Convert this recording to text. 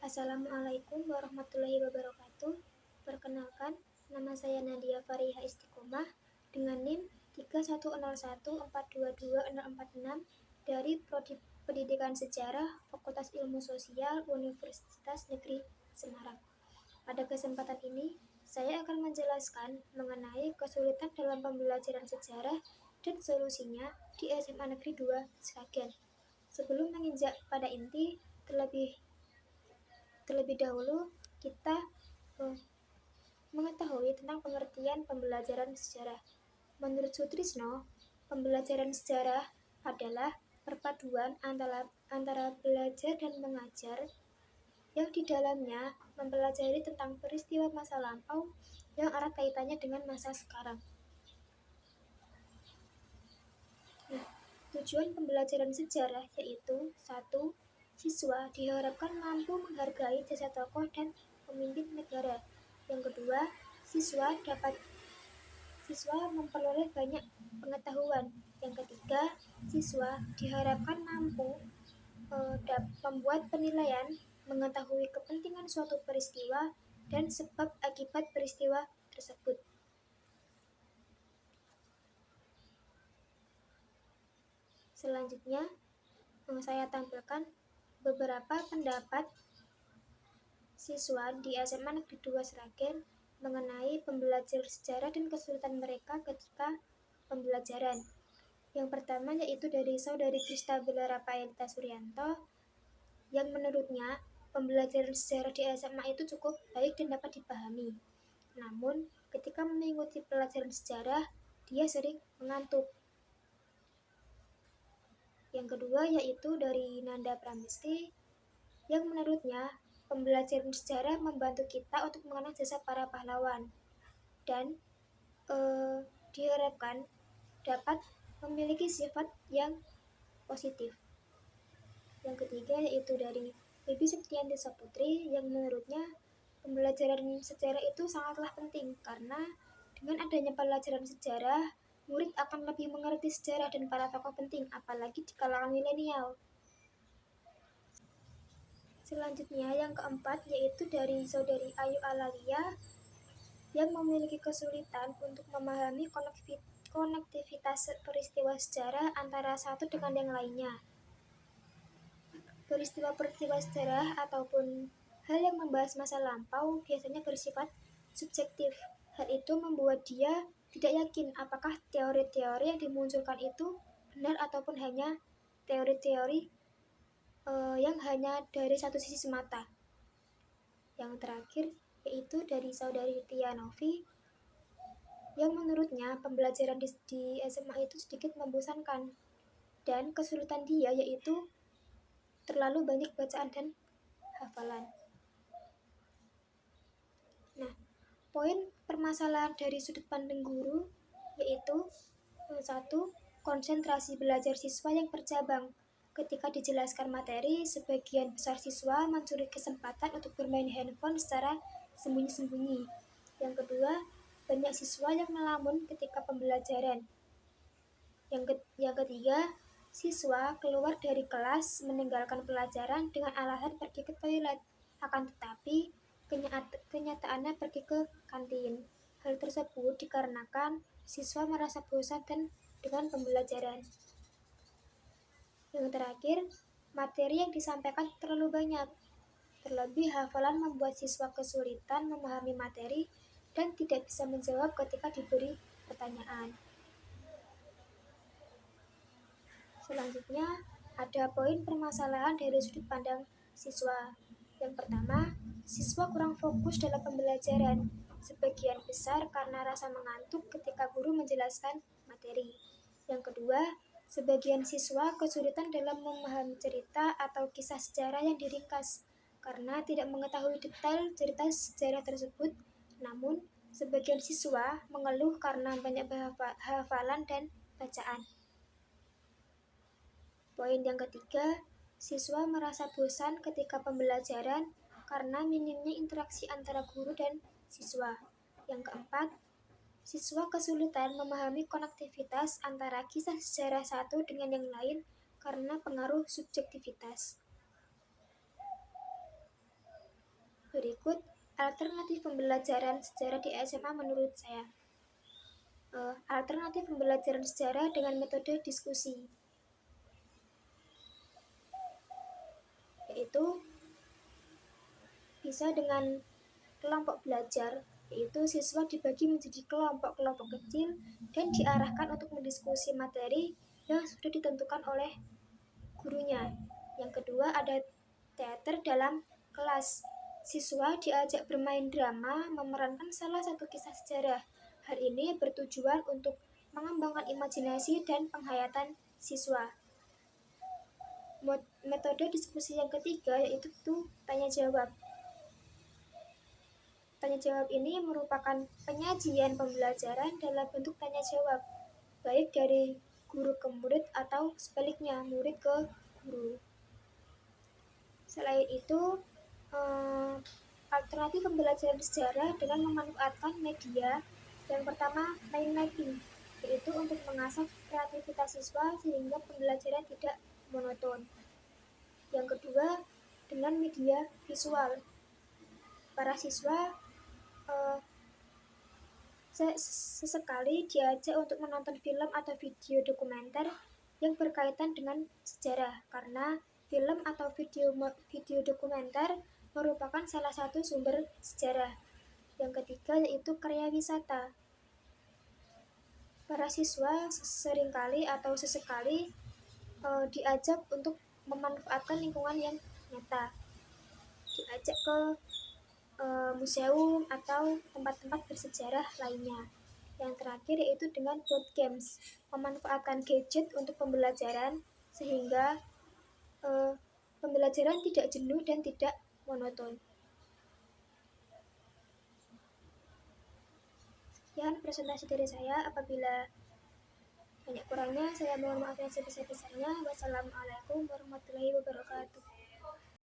Assalamualaikum warahmatullahi wabarakatuh. Perkenalkan, nama saya Nadia Fariha Istiqomah dengan NIM 310142246 dari Prodi Pendidikan Sejarah Fakultas Ilmu Sosial Universitas Negeri Semarang. Pada kesempatan ini, saya akan menjelaskan mengenai kesulitan dalam pembelajaran sejarah dan solusinya di SMA Negeri 2 Sragen. Sebelum menginjak pada inti, terlebih dahulu kita mengetahui tentang pengertian pembelajaran sejarah. Menurut Sutrisno, pembelajaran sejarah adalah perpaduan antara belajar dan mengajar yang di dalamnya mempelajari tentang peristiwa masa lampau yang erat kaitannya dengan masa sekarang. Tujuan pembelajaran sejarah yaitu 1. Siswa diharapkan mampu menghargai jasa tokoh dan pemimpin negara. Yang kedua, siswa memperoleh banyak pengetahuan. Yang ketiga, siswa diharapkan mampu membuat penilaian, mengetahui kepentingan suatu peristiwa dan sebab akibat peristiwa tersebut. Selanjutnya, saya tampilkan beberapa pendapat siswa di SMA Negeri 2 Sragen mengenai pembelajaran sejarah dan kesulitan mereka ketika pembelajaran. Yang pertama yaitu dari saudari Kristabella Rafaelita Suryanto, yang menurutnya pembelajaran sejarah di SMA itu cukup baik dan dapat dipahami. Namun, ketika mengikuti pelajaran sejarah, dia sering mengantuk. Yang kedua yaitu dari Nanda Pramesti, yang menurutnya pembelajaran sejarah membantu kita untuk mengenang jasa para pahlawan dan diharapkan dapat memiliki sifat yang positif. Yang ketiga yaitu dari Bibi Septianti Saputri, yang menurutnya pembelajaran sejarah itu sangatlah penting karena dengan adanya pelajaran sejarah, murid akan lebih mengerti sejarah dan para tokoh penting, apalagi di kalangan milenial. Selanjutnya yang keempat yaitu dari saudari Ayu Alalia, yang memiliki kesulitan untuk memahami konektivitas peristiwa sejarah antara satu dengan yang lainnya. Peristiwa-peristiwa sejarah ataupun hal yang membahas masa lampau biasanya bersifat subjektif. Hal itu membuat dia tidak yakin apakah teori-teori yang dimunculkan itu benar ataupun hanya teori-teori yang hanya dari satu sisi semata. Yang terakhir yaitu dari saudari Tia Novi, yang menurutnya pembelajaran di SMA itu sedikit membosankan dan kesulitan dia yaitu terlalu banyak bacaan dan hafalan. Nah, poin permasalahan dari sudut pandang guru yaitu 1. Konsentrasi belajar siswa yang bercabang. Ketika dijelaskan materi, sebagian besar siswa mencuri kesempatan untuk bermain handphone secara sembunyi-sembunyi. Yang kedua, banyak siswa yang melamun ketika pembelajaran. Yang ketiga, siswa keluar dari kelas meninggalkan pelajaran dengan alasan pergi ke toilet, akan tetapi kenyataannya pergi ke kantin. Hal tersebut dikarenakan siswa merasa bosan dan dengan pembelajaran. Yang terakhir, materi yang disampaikan terlalu banyak. Terlebih hafalan membuat siswa kesulitan memahami materi dan tidak bisa menjawab ketika diberi pertanyaan. Selanjutnya, ada poin permasalahan dari sudut pandang siswa. Yang pertama, siswa kurang fokus dalam pembelajaran, sebagian besar karena rasa mengantuk ketika guru menjelaskan materi. Yang kedua, sebagian siswa kesulitan dalam memahami cerita atau kisah sejarah yang diringkas karena tidak mengetahui detail cerita sejarah tersebut. Namun, sebagian siswa mengeluh karena banyak hafalan dan bacaan. Poin yang ketiga, siswa merasa bosan ketika pembelajaran karena minimnya interaksi antara guru dan siswa. Yang keempat, siswa kesulitan memahami konektivitas antara kisah sejarah satu dengan yang lain karena pengaruh subjektivitas. Berikut alternatif pembelajaran sejarah di SMA menurut saya. Alternatif pembelajaran sejarah dengan metode diskusi, yaitu bisa dengan kelompok belajar, yaitu siswa dibagi menjadi kelompok-kelompok kecil dan diarahkan untuk mendiskusi materi yang sudah ditentukan oleh gurunya. Yang kedua ada teater dalam kelas. Siswa diajak bermain drama memerankan salah satu kisah sejarah. Hal ini bertujuan untuk mengembangkan imajinasi dan penghayatan siswa. Metode diskusi yang ketiga yaitu tanya jawab. Tanya jawab ini merupakan penyajian pembelajaran dalam bentuk tanya jawab, baik dari guru ke murid atau sebaliknya murid ke guru. Selain itu, alternatif pembelajaran sejarah dengan memanfaatkan media. Yang pertama, mind mapping, yaitu untuk mengasah kreativitas siswa sehingga pembelajaran tidak monoton. Yang kedua, dengan media visual. Para siswa sesekali diajak untuk menonton film atau video dokumenter yang berkaitan dengan sejarah, karena film atau video dokumenter merupakan salah satu sumber sejarah. Yang ketiga yaitu karya wisata. Para siswa seringkali atau sesekali diajak untuk memanfaatkan lingkungan yang nyata, diajak ke museum atau tempat-tempat bersejarah lainnya. Yang terakhir yaitu dengan board games, memanfaatkan gadget untuk pembelajaran sehingga pembelajaran tidak jenuh dan tidak monoton. Sekian presentasi dari saya. Apabila banyak kurangnya, saya mohon maaf yang sebesar-besarnya. Wassalamualaikum warahmatullahi wabarakatuh.